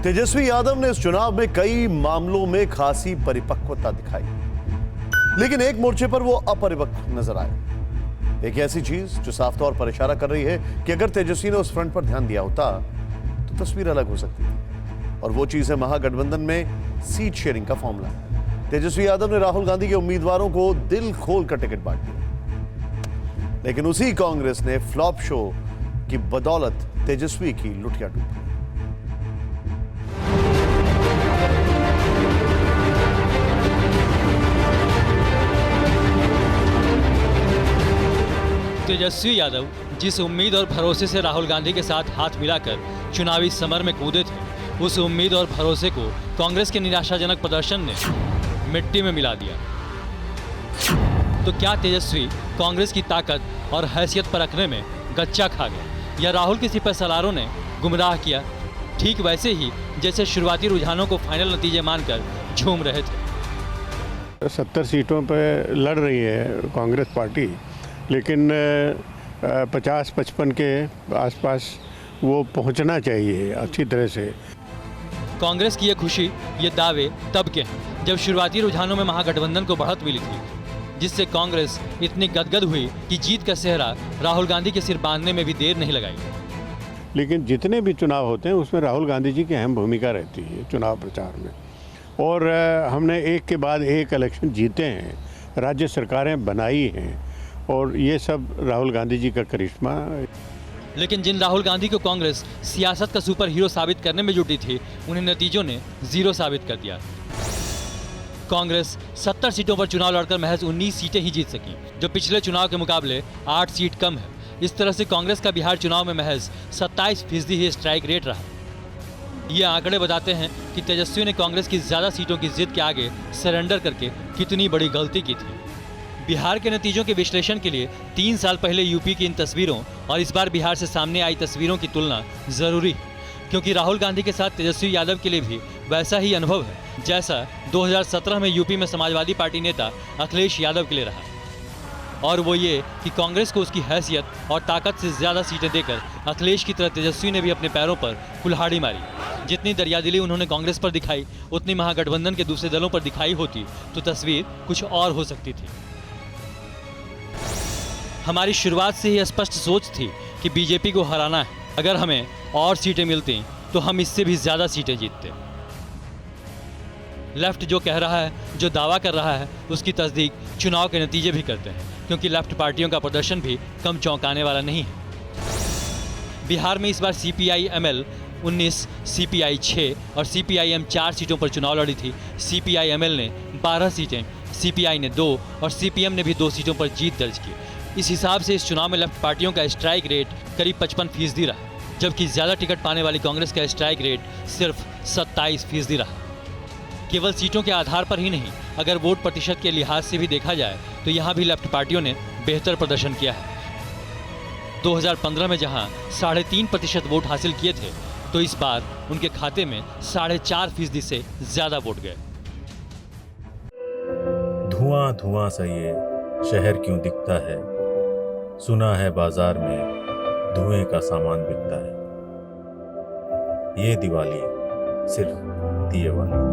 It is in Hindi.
तेजस्वी यादव ने इस चुनाव में कई मामलों में खासी परिपक्वता दिखाई, लेकिन एक मोर्चे पर वो अपरिपक्व नजर आए। एक ऐसी चीज जो साफ तौर पर इशारा कर रही है कि अगर तेजस्वी ने उस फ्रंट पर ध्यान दिया होता तो तस्वीर अलग हो सकती थी। और वो चीज है महागठबंधन में सीट शेयरिंग का फॉर्मूला। तेजस्वी यादव ने राहुल गांधी के उम्मीदवारों को दिल खोलकर टिकट बांट दिया, लेकिन उसी कांग्रेस ने फ्लॉप शो की बदौलत तेजस्वी की लुटिया डूब। तेजस्वी यादव जिस उम्मीद और भरोसे से राहुल गांधी के साथ हाथ मिलाकर चुनावी समर में कूदे थे, उस उम्मीद और भरोसे को कांग्रेस के निराशाजनक प्रदर्शन ने मिट्टी में मिला दिया। तो क्या तेजस्वी कांग्रेस की ताकत और हैसियत परखने में गच्चा खा गए, या राहुल के सिपहसालारों ने गुमराह किया, ठीक वैसे ही जैसे शुरुआती रुझानों को फाइनल नतीजे मानकर झूम रहे थे। 70 सीटों पर लड़ रही है कांग्रेस पार्टी, लेकिन 50-55 के आसपास वो पहुंचना चाहिए अच्छी तरह से। कांग्रेस की ये खुशी, ये दावे तब के हैं जब शुरुआती रुझानों में महागठबंधन को बढ़त मिली थी, जिससे कांग्रेस इतनी गदगद हुई कि जीत का सेहरा राहुल गांधी के सिर बांधने में भी देर नहीं लगाई। लेकिन जितने भी चुनाव होते हैं उसमें राहुल गांधी जी की अहम भूमिका रहती है चुनाव प्रचार में, और हमने एक के बाद एक इलेक्शन जीते हैं, राज्य सरकारें बनाई हैं, और ये सब राहुल गांधी जी का करिश्मा। लेकिन जिन राहुल गांधी को कांग्रेस सियासत का सुपर हीरो साबित करने में जुटी थी, उन्हें नतीजों ने जीरो साबित कर दिया। कांग्रेस 70 सीटों पर चुनाव लड़कर महज 19 सीटें ही जीत सकी, जो पिछले चुनाव के मुकाबले 8 सीट कम है। इस तरह से कांग्रेस का बिहार चुनाव में महज 27% ही स्ट्राइक रेट रहा। ये आंकड़े बताते हैं कि तेजस्वी ने कांग्रेस की ज्यादा सीटों की जिद के आगे सरेंडर करके कितनी बड़ी गलती की थी। बिहार के नतीजों के विश्लेषण के लिए 3 साल पहले यूपी की इन तस्वीरों और इस बार बिहार से सामने आई तस्वीरों की तुलना जरूरी है, क्योंकि राहुल गांधी के साथ तेजस्वी यादव के लिए भी वैसा ही अनुभव है जैसा 2017 में यूपी में समाजवादी पार्टी नेता अखिलेश यादव के लिए रहा। और वो ये कि कांग्रेस को उसकी हैसियत और ताकत से ज्यादा सीटें देकर अखिलेश की तरह तेजस्वी ने भी अपने पैरों पर कुल्हाड़ी मारी। जितनी दरियादिली उन्होंने कांग्रेस पर दिखाई, उतनी महागठबंधन के दूसरे दलों पर दिखाई होती तो तस्वीर कुछ और हो सकती थी। हमारी शुरुआत से ही स्पष्ट सोच थी कि बीजेपी को हराना है। अगर हमें और सीटें मिलती तो हम इससे भी ज्यादा सीटें जीतते। लेफ्ट जो कह रहा है, जो दावा कर रहा है, उसकी तस्दीक चुनाव के नतीजे भी करते हैं, क्योंकि लेफ्ट पार्टियों का प्रदर्शन भी कम चौंकाने वाला नहीं है। बिहार में इस बार CPI-ML 19, CPI 6 और CPI-M 4 सीटों पर चुनाव लड़ी थी। CPI-ML ने 12 सीटें, CPI ने 2 और CPM ने भी 2 सीटों पर जीत दर्ज की। इस हिसाब से इस चुनाव में लेफ्ट पार्टियों का स्ट्राइक रेट करीब 55% रहा, जबकि ज्यादा टिकट पाने वाली कांग्रेस का स्ट्राइक रेट सिर्फ 27% रहा। केवल सीटों के आधार पर ही नहीं, अगर वोट प्रतिशत के लिहाज से भी देखा जाए तो यहाँ भी लेफ्ट पार्टियों ने बेहतर प्रदर्शन किया है। 2015 में जहाँ 3.5% वोट हासिल किए थे, तो इस बार उनके खाते में 4.5% से ज्यादा वोट गए। धुआं धुआं सा ये शहर क्यों दिखता है, सुना है बाजार में धुएं का सामान बिकता है, ये दिवाली सिर्फ दिए वाली।